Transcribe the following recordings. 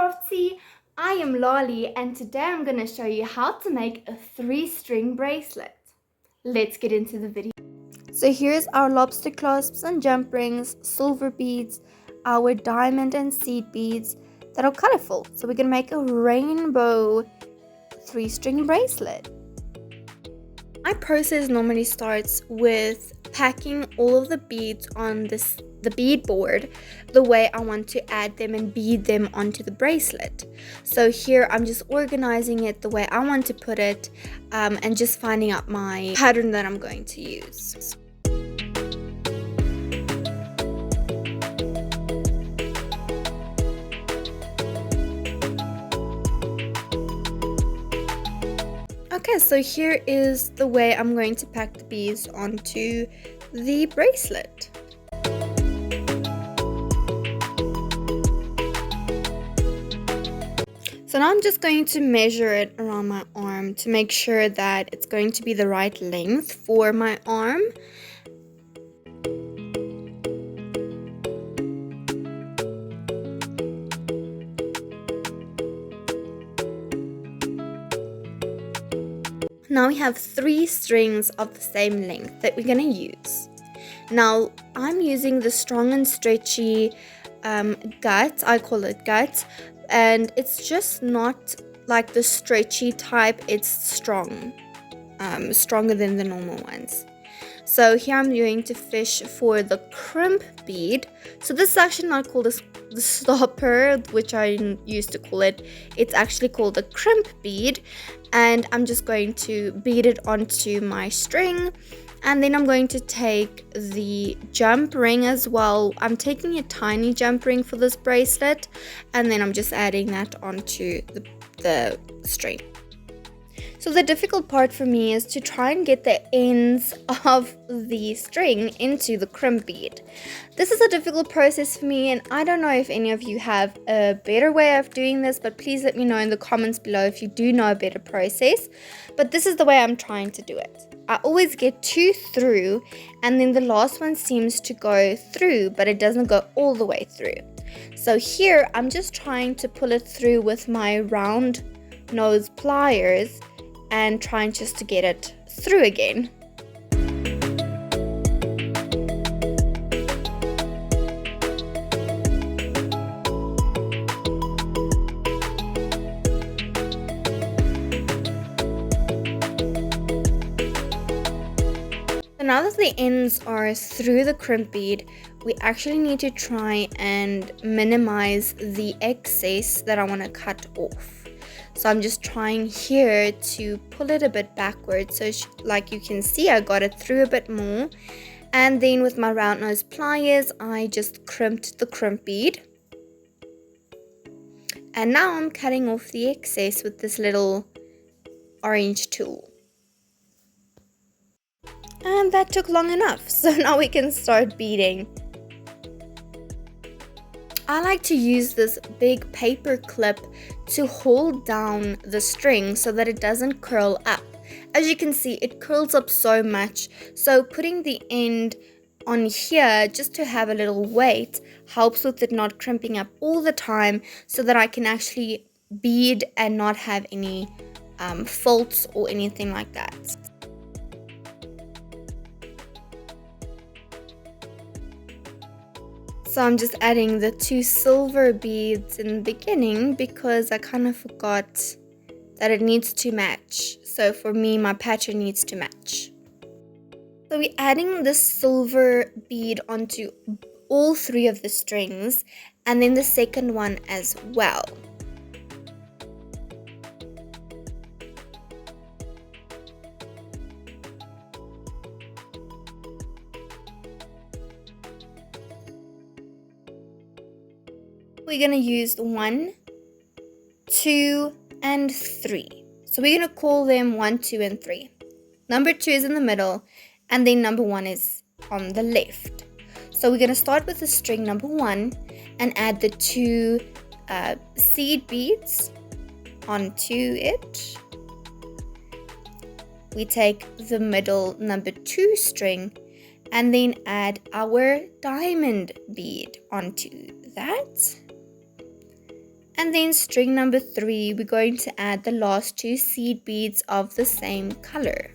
Craftsie. I am Lali and today I'm going to show you how to make a 3-string bracelet. Let's get into the video. So here's our lobster clasps and jump rings, silver beads, our diamond and seed beads that are colorful. So we're going to make a rainbow 3-string bracelet. My process normally starts with packing all of the beads on the bead board the way I want to add them and bead them onto the bracelet. So here I'm just organizing it the way I want to put it and just finding out my pattern that I'm going to use. Okay, so here is the way I'm going to pack the beads onto the bracelet. So now I'm just going to measure it around my arm to make sure that it's going to be the right length for my arm. Now we have 3 strings of the same length that we're going to use. Now I'm using the strong and stretchy gut, I call it gut, and it's just not like the stretchy type, it's strong, stronger than the normal ones. So here I'm going to fish for the crimp bead. So this is actually not called the stopper, which I used to call it. It's actually called the crimp bead, and I'm just going to bead it onto my string. And then I'm going to take the jump ring as well. I'm taking a tiny jump ring for this bracelet, and then I'm just adding that onto the string. So the difficult part for me is to try and get the ends of the string into the crimp bead. This is a difficult process for me, and I don't know if any of you have a better way of doing this, but please let me know in the comments below if you do know a better process. But this is the way I'm trying to do it. I always get 2 through, and then the last one seems to go through, but it doesn't go all the way through. So here I'm just trying to pull it through with my round nose pliers and trying just to get it through again. So now that the ends are through the crimp bead, we actually need to try and minimize the excess that I want to cut off. So I'm just trying here to pull it a bit backwards. So like you can see, I got it through a bit more. And then with my round nose pliers, I just crimped the crimp bead. And now I'm cutting off the excess with this little orange tool. And that took long enough. So now we can start beading. I like to use this big paper clip to hold down the string so that it doesn't curl up. As you can see, it curls up so much. So putting the end on here just to have a little weight helps with it not crimping up all the time, so that I can actually bead and not have any faults or anything like that. So I'm just adding the 2 silver beads in the beginning because I kind of forgot that it needs to match. So for me, my pattern needs to match. So we're adding the silver bead onto all 3 of the strings, and then the second one as well. We're going to use 1, 2, and 3. So we're going to call them 1, 2, and 3. Number 2 is in the middle, and then number 1 is on the left. So we're going to start with the string number 1 and add the 2 seed beads onto it. We take the middle number 2 string and then add our diamond bead onto that. And then string number 3, we're going to add the last 2 seed beads of the same color.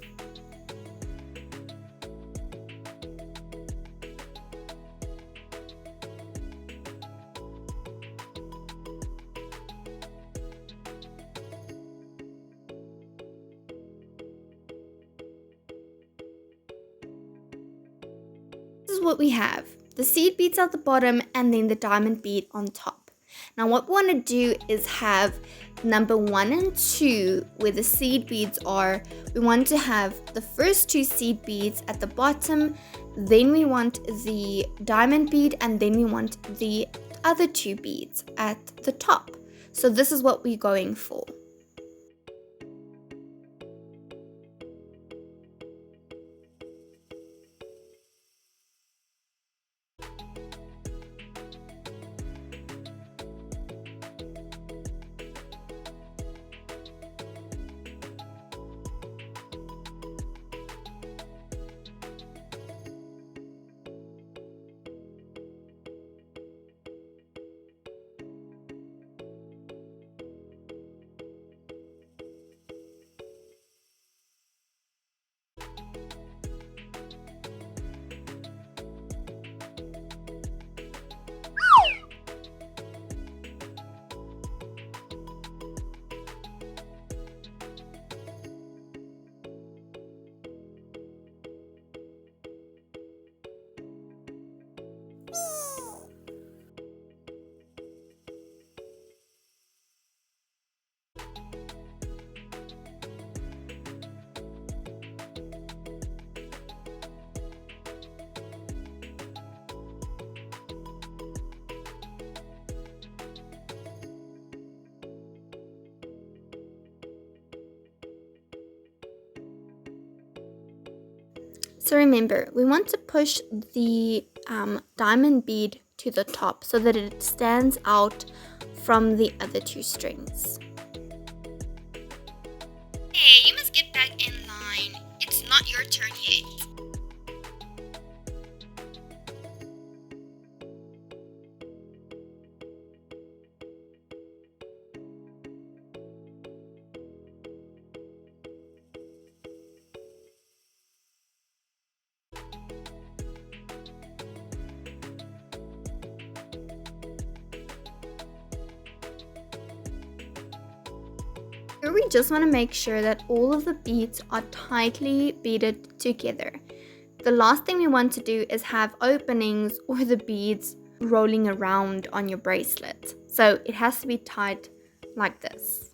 This is what we have. The seed beads at the bottom and then the diamond bead on top. Now what we want to do is have number 1 and 2 where the seed beads are. We want to have the first 2 seed beads at the bottom, then we want the diamond bead, and then we want the other 2 beads at the top. So this is what we're going for. So remember, we want to push the diamond bead to the top so that it stands out from the other 2 strings. Hey, you must get back in line. It's not your turn yet. Here we just want to make sure that all of the beads are tightly beaded together. The last thing we want to do is have openings or the beads rolling around on your bracelet. So it has to be tight like this.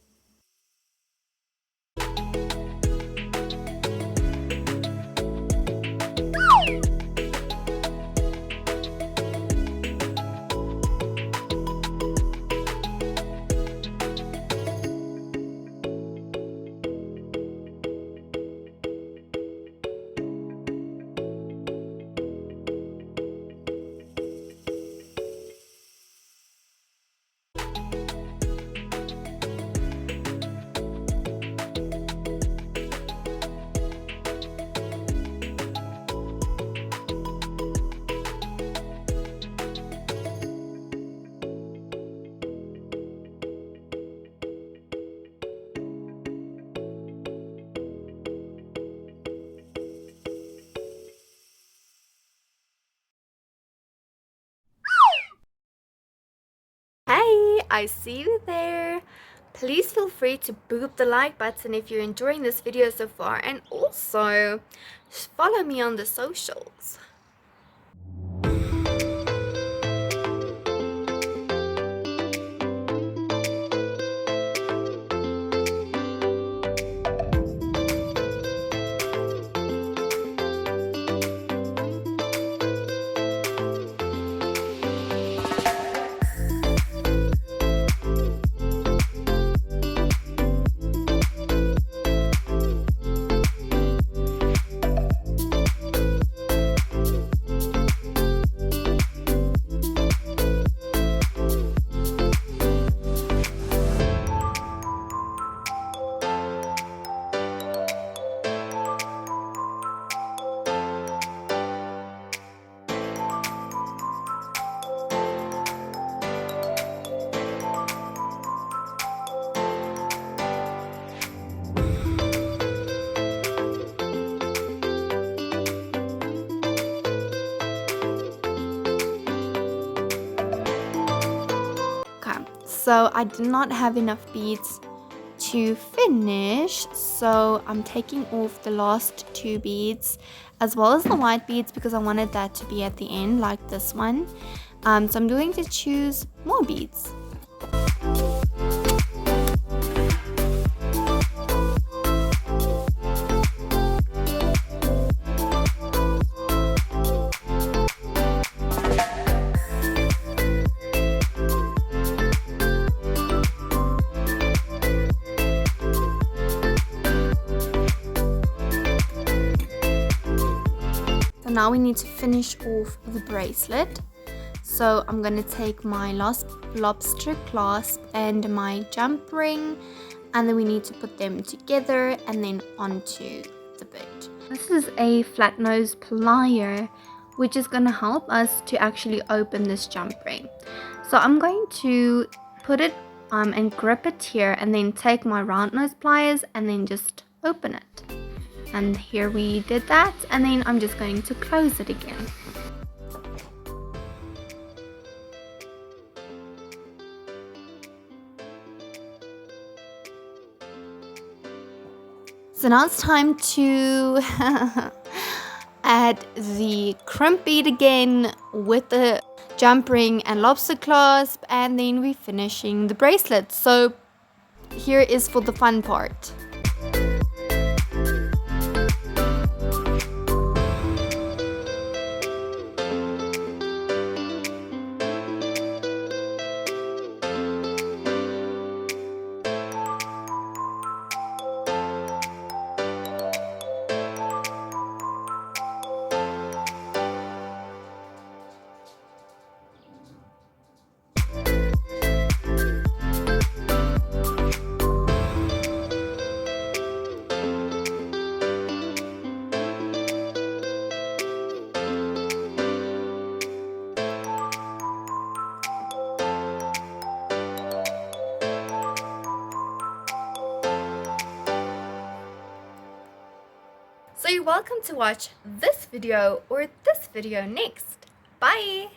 Hey, I see you there. Please feel free to boop the like button if you're enjoying this video so far, and also follow me on the socials. So I did not have enough beads to finish, so I'm taking off the last 2 beads as well as the white beads because I wanted that to be at the end like this one. So I'm going to choose more beads. So now we need to finish off the bracelet. So I'm going to take my lobster clasp and my jump ring, and then we need to put them together and then onto the bit. This is a flat nose plier, which is going to help us to actually open this jump ring. So I'm going to put it and grip it here, and then take my round nose pliers and then just open it. And here we did that, and then I'm just going to close it again. So now it's time to add the crimp bead again with the jump ring and lobster clasp, and then we're finishing the bracelet. So here is for the fun part. So you're welcome to watch this video or this video next. Bye!